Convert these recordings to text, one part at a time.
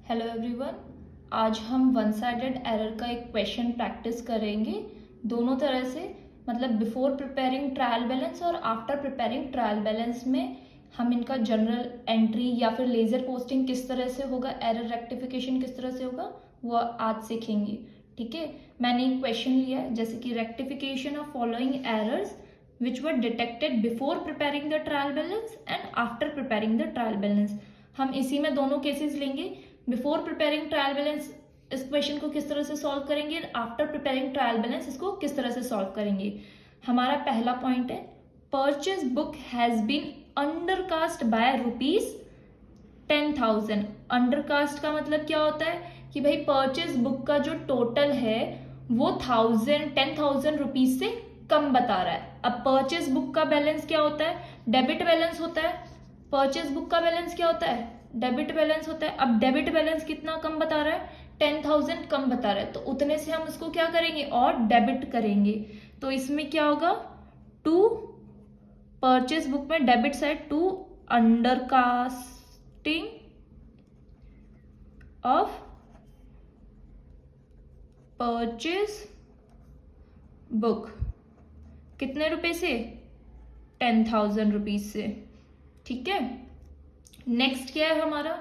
Hello everyone, आज हम one sided error का एक क्वेश्चन प्रैक्टिस करेंगे दोनों तरह से। मतलब बिफोर प्रिपेयरिंग ट्रायल बैलेंस और आफ्टर प्रिपेयरिंग ट्रायल बैलेंस में हम इनका जनरल एंट्री या फिर लेजर पोस्टिंग किस तरह से होगा, एरर रेक्टिफिकेशन किस तरह से होगा, वो आज सीखेंगे। ठीक है, मैंने एक क्वेश्चन लिया है जैसे कि rectification of following errors which were detected before preparing the trial balance and after preparing the trial balance। हम इसी में दोनों केसेस लेंगे। बिफोर प्रिपेयरिंग ट्रायल बैलेंस इस क्वेश्चन को किस तरह से सॉल्व करेंगे, आफ्टर प्रिपेयरिंग ट्रायल बैलेंस इसको किस तरह से सॉल्व करेंगे। हमारा पहला पॉइंट है, purchase book has been undercast by ₹10,000। Undercast का मतलब क्या होता है कि भाई परचेज बुक का जो टोटल है वो 10,000 रुपीज से कम बता रहा है। अब परचेज बुक का बैलेंस क्या होता है, डेबिट बैलेंस होता है। परचेज बुक का बैलेंस क्या होता है, डेबिट बैलेंस होता है। अब डेबिट बैलेंस कितना कम बता रहा है, 10,000 कम बता रहा है, तो उतने से हम इसको क्या करेंगे और डेबिट करेंगे। तो इसमें क्या होगा, टू परचेज बुक में debit side to undercasting of purchase book कितने रुपए से, 10,000 रुपीज से। ठीक है, नेक्स्ट क्या है हमारा,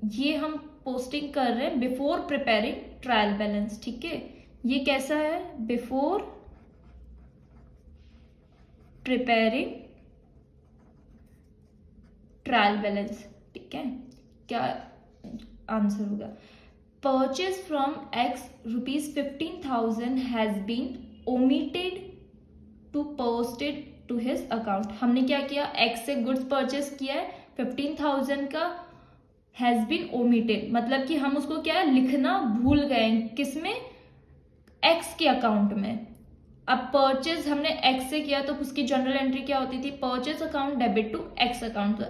ये हम पोस्टिंग कर रहे हैं बिफोर प्रिपेयरिंग ट्रायल बैलेंस। ठीक है, ये कैसा है, बिफोर प्रिपेयरिंग ट्रायल बैलेंस। ठीक है, क्या आंसर होगा, purchase from X ₹15,000 has been omitted to posted to his account. हमने क्या किया, एक्स से गुड्स परचेस किया है 15,000 का, हैज बीन ओमिटेड मतलब कि हम उसको क्या लिखना भूल गए, किसमें, एक्स के अकाउंट में। अब परचेज हमने एक्स से किया तो उसकी जनरल एंट्री क्या होती थी, purchase account debit to X account. तो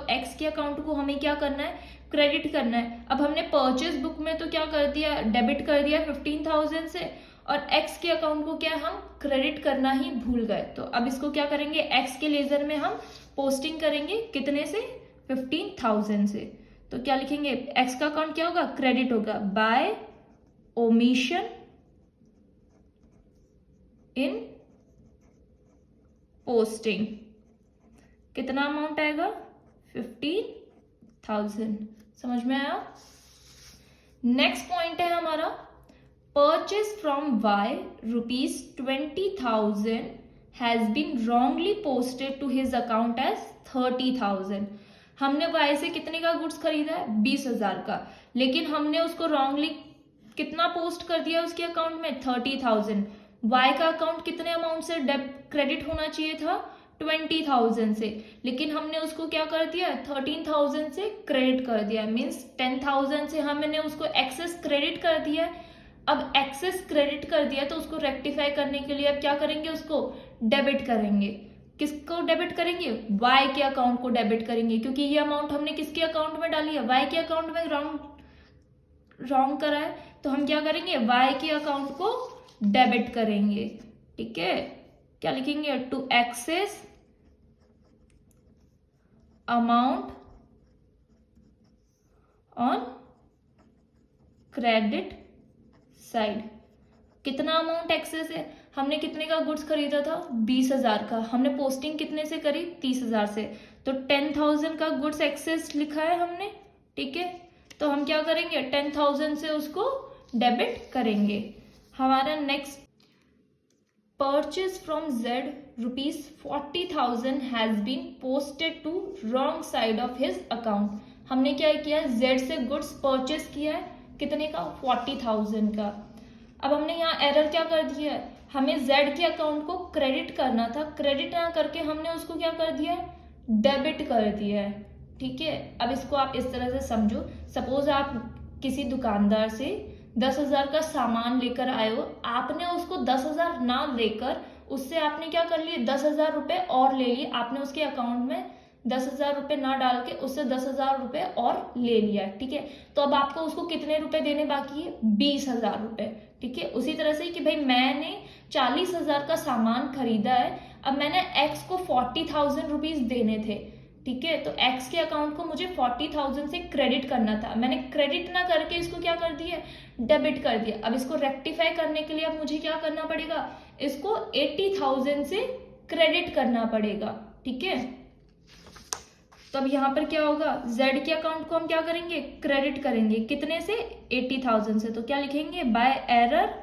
एक्स के अकाउंट को हमें क्या करना है, क्रेडिट करना है। अब हमने परचेज बुक में तो क्या कर दिया, डेबिट कर दिया 15,000 से, और एक्स के अकाउंट को क्या हम क्रेडिट करना ही भूल गए। तो अब इसको क्या करेंगे, एक्स के लेजर में हम पोस्टिंग करेंगे कितने से, 15,000 से। तो क्या लिखेंगे, एक्स का अकाउंट क्या होगा, क्रेडिट होगा बाय ओमिशन इन पोस्टिंग। कितना अमाउंट आएगा, 15,000। समझ में आया। नेक्स्ट पॉइंट है हमारा, purchase from Y ₹20,000 has been wrongly posted to his account as 30,000। हमने Y से कितने का गुड्स खरीदा है, 20,000 का, लेकिन हमने उसको रॉन्गली कितना पोस्ट कर दिया उसके अकाउंट में, 30,000। Y का अकाउंट कितने अमाउंट से क्रेडिट होना चाहिए था, 20,000 से, लेकिन हमने उसको क्या कर दिया, 13,000 से क्रेडिट कर दिया। मीन्स 10,000 से हमने उसको एक्सेस क्रेडिट कर दिया है। अब एक्सेस क्रेडिट कर दिया तो उसको रेक्टिफाई करने के लिए अब क्या करेंगे, उसको डेबिट करेंगे। किसको डेबिट करेंगे, वाई के अकाउंट को डेबिट करेंगे, क्योंकि ये अमाउंट हमने किसके अकाउंट में डाली है, वाई के अकाउंट में। रॉन्ग करा है तो हम क्या करेंगे, वाई के अकाउंट को डेबिट करेंगे। ठीक है, क्या लिखेंगे, to excess amount on credit side. कितना अमाउंट एक्सेस है, हमने कितने का गुड्स खरीदा था, 20,000 का, हमने पोस्टिंग कितने से करी, 30,000 से, तो 10,000 का गुड्स एक्सेस लिखा है हमने। ठीक है, तो हम क्या करेंगे, 10,000 से उसको डेबिट करेंगे। हमारा next, purchase from Z ₹40,000 has been posted to wrong side of his account. हमने क्या किया, जेड से गुड्स परचेज किया है कितने का, 40,000 का। अब हमने यहाँ एरर क्या कर दिया है, हमें जेड के अकाउंट को क्रेडिट करना था, क्रेडिट ना करके हमने उसको क्या कर दिया है, डेबिट कर दिया है। ठीक है, अब इसको आप इस तरह से समझो, सपोज आप किसी दुकानदार से 10,000 का सामान लेकर आए हो, आपने उसको 10,000 ना लेकर उससे आपने क्या कर लिए, 10,000 रुपए और ले लिए। आपने उसके अकाउंट में 10,000 रुपए ना डाल के उससे 10,000 रुपए और ले लिया। ठीक है, तो अब आपको उसको कितने रुपए देने बाकी है, 20,000 रुपए। ठीक है, उसी तरह से कि भाई मैंने 40,000 का सामान खरीदा है, अब मैंने एक्स को 40,000 रुपीज देने थे। ठीक है, तो एक्स के अकाउंट को मुझे 40,000 से क्रेडिट करना था, मैंने क्रेडिट ना करके इसको क्या कर दिया, डेबिट कर दिया। अब इसको रेक्टिफाई करने के लिए अब मुझे क्या करना पड़ेगा, इसको 80,000 से क्रेडिट करना पड़ेगा। ठीक है, तो अब यहाँ पर क्या होगा, जेड के अकाउंट को हम क्या करेंगे, क्रेडिट करेंगे, कितने से, 80,000 से। तो क्या लिखेंगे, by error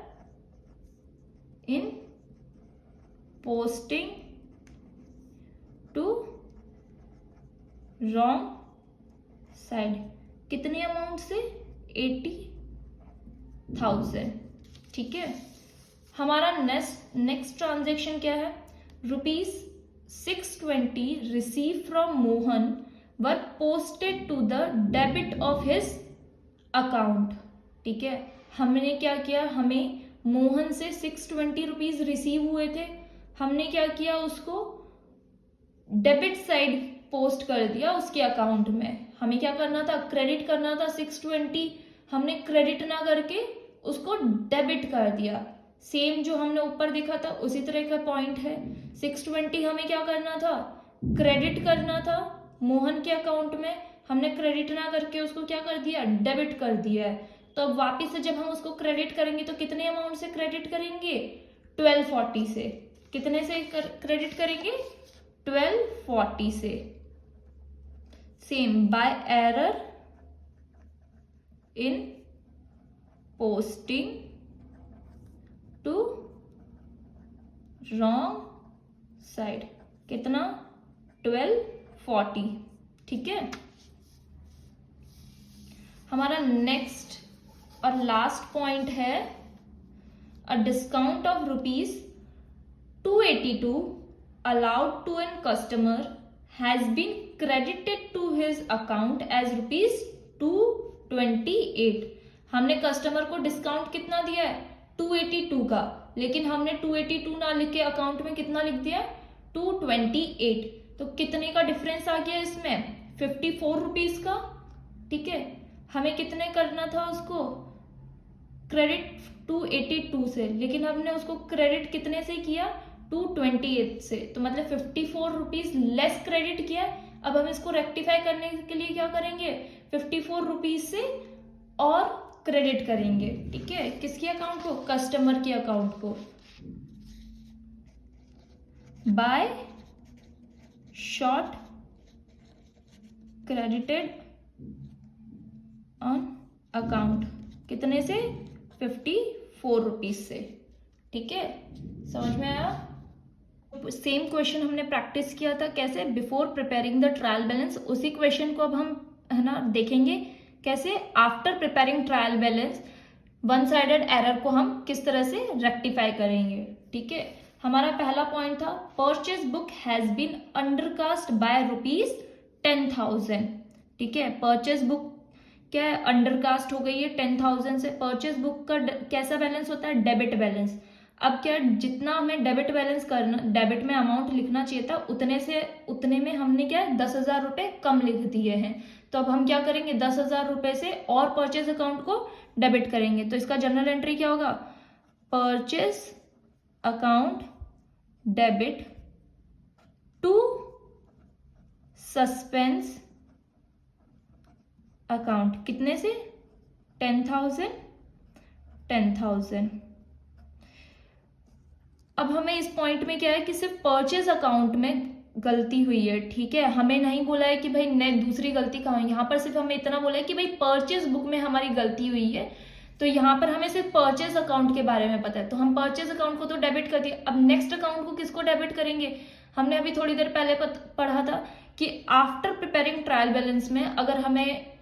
in posting to wrong side, कितने अमाउंट से, 80,000। ठीक है, हमारा नेक्स्ट ट्रांजेक्शन क्या है, ₹620 receive from Mohan were posted to the debit of his account. ठीक है, हमने क्या किया, हमें मोहन से ₹620 रिसीव हुए थे, हमने क्या किया, उसको डेबिट साइड पोस्ट कर दिया उसके अकाउंट में। हमें क्या करना था, क्रेडिट करना था 620, हमने क्रेडिट ना करके उसको डेबिट कर दिया। सेम जो हमने ऊपर देखा था उसी तरह का पॉइंट है, 620 हमें क्या करना था, क्रेडिट करना था मोहन के अकाउंट में, हमने क्रेडिट ना करके उसको क्या कर दिया, डेबिट कर दिया है। तो अब वापिस से जब हम उसको क्रेडिट करेंगे तो कितने अमाउंट से क्रेडिट करेंगे, 1240 से। कितने से क्रेडिट करेंगे, 1240 से। Same by error in posting to wrong side, कितना, 1240। ठीक है, हमारा नेक्स्ट और लास्ट पॉइंट है, अ discount of ₹282 allowed to an customer has been credited to his account as ₹228। हमने कस्टमर को डिस्काउंट कितना दिया है, 282 का, लेकिन हमने 282 ना लिख के अकाउंट में कितना लिख दिया, 228। तो कितने का डिफरेंस आ गया इसमें, 54 रुपीज का। ठीक है, हमें कितने करना था उसको, क्रेडिट 282 से, लेकिन हमने उसको क्रेडिट कितने से किया, 228 से, तो मतलब 54 रुपीज लेस क्रेडिट किया। अब हम इसको रेक्टिफाई करने के लिए क्या करेंगे, 54 रुपीज से और क्रेडिट करेंगे। ठीक है, किसके अकाउंट को, कस्टमर के अकाउंट को, by short credited on account, कितने से, 54 रुपीज से। ठीक है, समझ में आया। सेम क्वेश्चन हमने प्रैक्टिस किया था, कैसे, before preparing the trial balance. उसी क्वेश्चन को अब हम है ना देखेंगे कैसे after preparing trial balance one sided error को हम किस तरह से रेक्टिफाई करेंगे। ठीक है, हमारा पहला पॉइंट था, purchase book has been undercast by ₹10,000। ठीक है, परचेज बुक क्या है, अंडरकास्ट हो गई है 10,000 से। परचेज बुक का कैसा बैलेंस होता है, डेबिट बैलेंस। अब क्या, जितना हमें डेबिट बैलेंस करना, डेबिट में अमाउंट लिखना चाहिए था, उतने में हमने क्या है, 10,000 रुपए कम लिख दिए हैं। तो अब हम क्या करेंगे, 10,000 रुपए से और परचेज अकाउंट को डेबिट करेंगे। तो इसका जनरल एंट्री क्या होगा, purchase account debit to suspense account, कितने से, 10,000। अब हमें इस पॉइंट में क्या है कि सिर्फ परचेज अकाउंट में गलती हुई है। ठीक है, हमें नहीं बोला है कि भाई दूसरी गलती कहाँ है, यहाँ पर सिर्फ हमें इतना बोला है कि भाई परचेज बुक में हमारी गलती हुई है। तो यहाँ पर हमें सिर्फ परचेज अकाउंट के बारे में पता है, तो हम परचेज अकाउंट को तो डेबिट कर दिया। अब नेक्स्ट अकाउंट को किसको डेबिट करेंगे, हमने अभी थोड़ी देर पहले पढ़ा था कि आफ्टर प्रिपेयरिंग ट्रायल बैलेंस में अगर हमें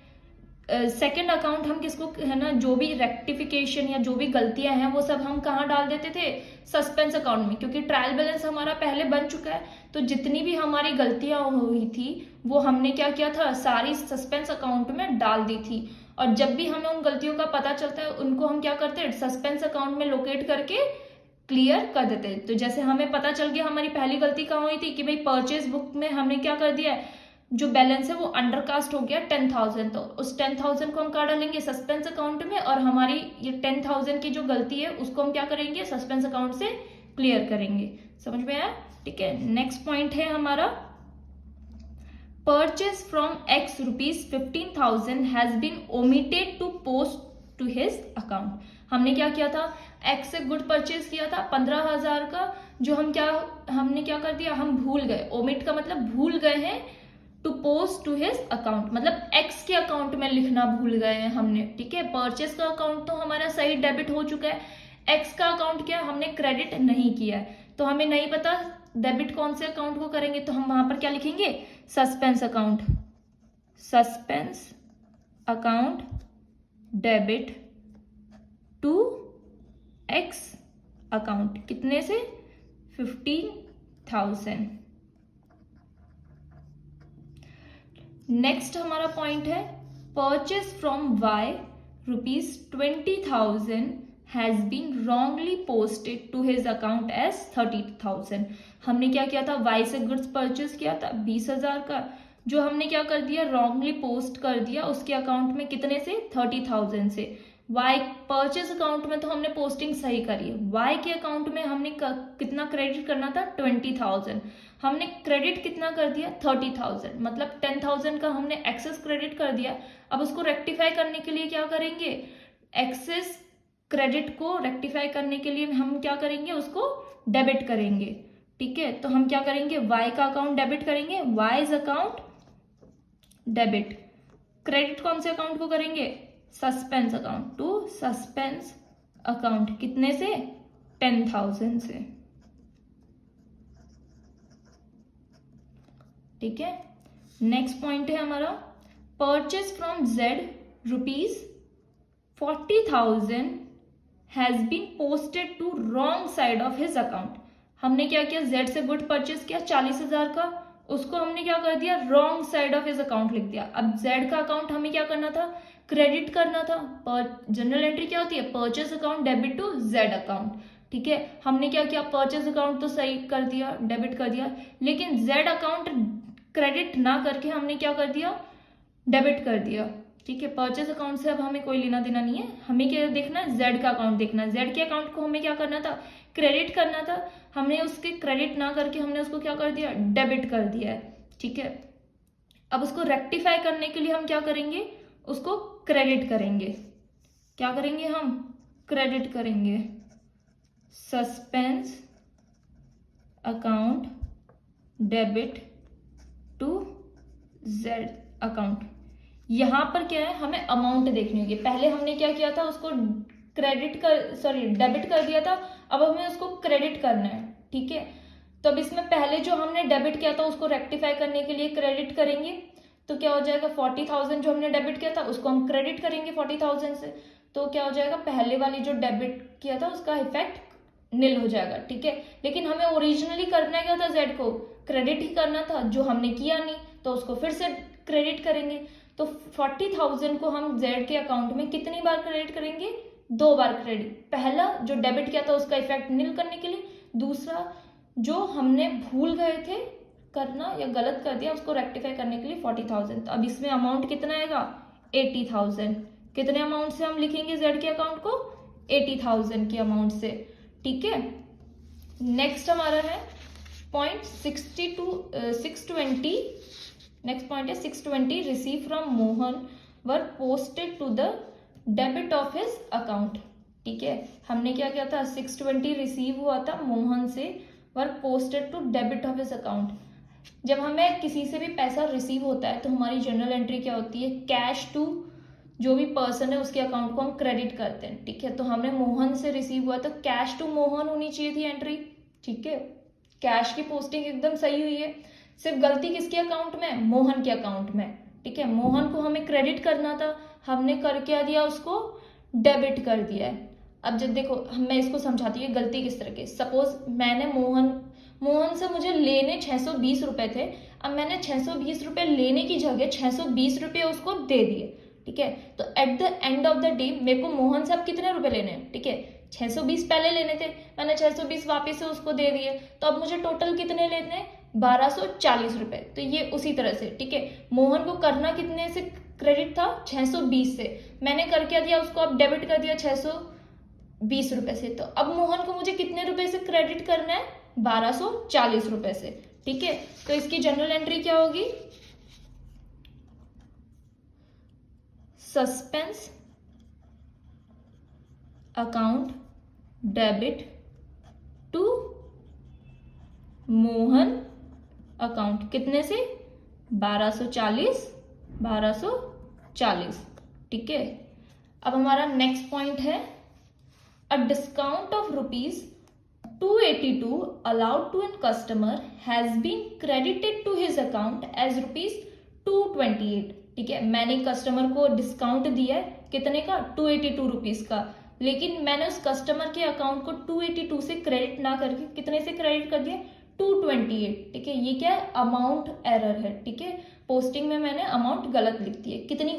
सेकेंड अकाउंट हम किसको है ना, जो भी रेक्टिफिकेशन या जो भी गलतियां हैं वो सब हम कहाँ डाल देते थे, सस्पेंस अकाउंट में, क्योंकि ट्रायल बैलेंस हमारा पहले बन चुका है। तो जितनी भी हमारी गलतियां हुई थी वो हमने क्या किया था, सारी सस्पेंस अकाउंट में डाल दी थी। और जब भी हमें उन गलतियों का पता चलता है उनको हम क्या करते हैं, सस्पेंस अकाउंट में लोकेट करके क्लियर कर देते हैं। तो जैसे हमें पता चल गया हमारी पहली गलती कहाँ हुई थी कि भाई परचेज बुक में हमने क्या कर दिया है, जो बैलेंस है वो अंडरकास्ट हो गया 10,000। तो उस 10,000 को हम कहाँ डालेंगे, सस्पेंस अकाउंट में, और हमारी ये 10,000 की जो गलती है उसको हम क्या करेंगे, सस्पेंस अकाउंट से क्लियर करेंगे। समझ में आया। ठीक है, नेक्स्ट पॉइंट है हमारा purchase from X rupees 15,000 has been omitted to post to his account. हमने क्या किया था, एक्स से गुड परचेज किया था 15,000 का, जो हमने क्या कर दिया, हम भूल गए। ओमिट का मतलब भूल गए हैं, to post to his account मतलब एक्स के अकाउंट में लिखना भूल गए हैं हमने, ठीक है। परचेज का अकाउंट तो हमारा सही डेबिट हो चुका है, एक्स का अकाउंट क्या हमने क्रेडिट नहीं किया है, तो हमें नहीं पता डेबिट कौन से अकाउंट को करेंगे, तो हम वहां पर क्या लिखेंगे, suspense account, suspense account debit to X account, कितने से 15,000। नेक्स्ट हमारा पॉइंट है purchase from Y rupees 20,000 has been wrongly posted to his account as 30,000। हमने क्या किया था, वाई से गुड्स परचेज किया था 20,000 का, जो हमने क्या कर दिया, रॉन्गली पोस्ट कर दिया उसके अकाउंट में, कितने से 30,000 से। वाई परचेज अकाउंट में तो हमने पोस्टिंग सही करी है, वाई के अकाउंट में हमने कितना क्रेडिट करना था 20,000, हमने क्रेडिट कितना कर दिया 30,000, मतलब 10,000 का हमने एक्सेस क्रेडिट कर दिया। अब उसको रेक्टिफाई करने के लिए क्या करेंगे, एक्सेस क्रेडिट को रेक्टिफाई करने के लिए हम क्या करेंगे, उसको डेबिट करेंगे, ठीक है। तो हम क्या करेंगे, वाई का अकाउंट डेबिट करेंगे, वाईज अकाउंट डेबिट, क्रेडिट कौन से अकाउंट को करेंगे, suspense account to suspense account, कितने से 10,000 से, ठीक है। नेक्स्ट पॉइंट है हमारा purchase from Z rupees 40,000 has been posted to wrong side of his account. हमने क्या किया, जेड से गुड परचेज किया 40,000 का, उसको हमने क्या कर दिया, wrong side of his account लिख दिया। अब जेड का अकाउंट हमें क्या करना था, क्रेडिट करना था। जनरल एंट्री क्या होती है, purchase account debit to Z account, ठीक है। हमने क्या किया, परचेज अकाउंट तो सही कर दिया, डेबिट कर दिया, लेकिन जेड अकाउंट क्रेडिट ना करके हमने क्या कर दिया, डेबिट कर दिया, ठीक है। परचेज अकाउंट से अब हमें कोई लेना देना नहीं है, हमें क्या देखना है, जेड का अकाउंट देखना है। जेड के अकाउंट को हमें क्या करना था, क्रेडिट करना था, हमने उसके क्रेडिट ना करके हमने उसको क्या कर दिया, डेबिट कर दिया है, ठीक है। अब उसको रेक्टिफाई करने के लिए हम क्या करेंगे, उसको क्रेडिट करेंगे। क्या करेंगे, हम क्रेडिट करेंगे, suspense account debit to Z account. यहां पर क्या है, हमें अमाउंट देखनी होगी। पहले हमने क्या किया था, उसको डेबिट कर दिया था, अब हमें उसको क्रेडिट करना है, ठीक है। तो अब इसमें पहले जो हमने डेबिट किया था उसको रेक्टिफाई करने के लिए क्रेडिट करेंगे, तो क्या हो जाएगा, 40,000 जो हमने डेबिट किया था उसको हम क्रेडिट करेंगे 40,000 से, तो क्या हो जाएगा, पहले वाली जो डेबिट किया था उसका इफेक्ट निल हो जाएगा, ठीक है। लेकिन हमें ओरिजिनली करना क्या था, जेड को क्रेडिट ही करना था, जो हमने किया नहीं, तो उसको फिर से क्रेडिट करेंगे। तो 40,000 को हम जेड के अकाउंट में कितनी बार क्रेडिट करेंगे, 2 बार क्रेडिट। पहला जो डेबिट किया था उसका इफेक्ट निल करने के लिए, दूसरा जो हमने भूल गए थे करना या गलत कर दिया उसको रेक्टिफाई करने के लिए 40,000। तो अब इसमें अमाउंट कितना आएगा, 80,000। कितने अमाउंट से हम लिखेंगे जेड के अकाउंट को, 80,000 के अमाउंट से, ठीक है। नेक्स्ट हमारा है पॉइंट 620। नेक्स्ट पॉइंट है 620 receive from Mohan were posted to the debit of his account, ठीक है। हमने क्या किया था, 620 रिसीव हुआ था मोहन से, were posted to debit of his account. जब हमें किसी से भी पैसा रिसीव होता है तो हमारी जनरल एंट्री क्या होती है, कैश टू जो भी पर्सन है उसके अकाउंट को हम क्रेडिट करते हैं, ठीक है। तो हमें मोहन से रिसीव हुआ तो कैश टू मोहन होनी चाहिए थी एंट्री, ठीक है। कैश की पोस्टिंग एकदम सही हुई है, सिर्फ गलती किसके अकाउंट में, मोहन के अकाउंट में, ठीक है। मोहन को हमें क्रेडिट करना था, हमने कर क्या दिया, उसको डेबिट कर दिया है। अब जब देखो मैं इसको समझाती हूँ गलती किस तरह की। सपोज मैंने मोहन से मुझे लेने 620 रुपए थे, अब मैंने 620 रुपए लेने की जगह 620 रुपए उसको दे दिए, ठीक है। तो at the end of the day मेरे को मोहन से अब कितने रुपए लेने हैं, ठीक है, 620 पहले लेने थे, मैंने 620 वापस से उसको दे दिए, तो अब मुझे टोटल कितने लेने हैं, 1240 रुपए। तो ये उसी तरह से, ठीक है। मोहन को करना कितने से क्रेडिट था, 620 से, मैंने कर क्या दिया, उसको अब डेबिट कर दिया 620 रुपए से। तो अब मोहन को मुझे कितने रुपए से क्रेडिट करना है, 1240 रुपए से, ठीक है। तो इसकी जनरल एंट्री क्या होगी, suspense account debit to Mohan account, कितने से? 1240, ठीक है। अब हमारा नेक्स्ट पॉइंट है, अ discount of ₹282 allowed to an customer has been credited to his account as ₹228, ठीक है। मैंने कस्टमर को डिस्काउंट दिया है, कितने का? ₹282 का, लेकिन मैंने उस कस्टमर के अकाउंट को 282 से क्रेडिट ना करके कितने से क्रेडिट कर दिया? 228, ठीक है। ये क्या है? अमाउंट एरर है, ठीक है। पोस्टिंग में मैंने अमाउंट गलत लिख दी है। कितनी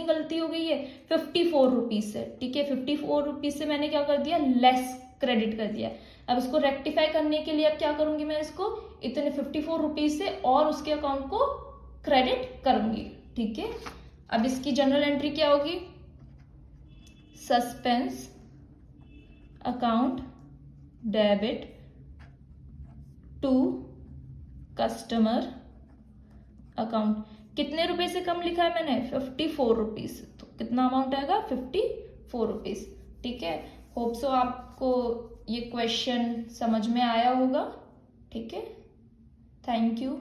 गलती हो गई है? 54 रुपीज से, ठीक है। 54 रुपीज से मैंने क्या कर दिया? लेस क्रेडिट कर दिया। अब इसको रेक्टिफाई करने के लिए अब क्या करूंगी मैं? इसको इतने 54 रुपीज से और उसके अकाउंट को क्रेडिट करूंगी, ठीक है। अब इसकी जनरल एंट्री क्या होगी? Suspense account debit to customer account. कितने रुपए से कम लिखा है मैंने? 54 रुपीज, तो कितना अमाउंट आएगा? 54 रुपीज, ठीक है। होप सो आपको ये क्वेश्चन समझ में आया होगा, ठीक है। Thank you.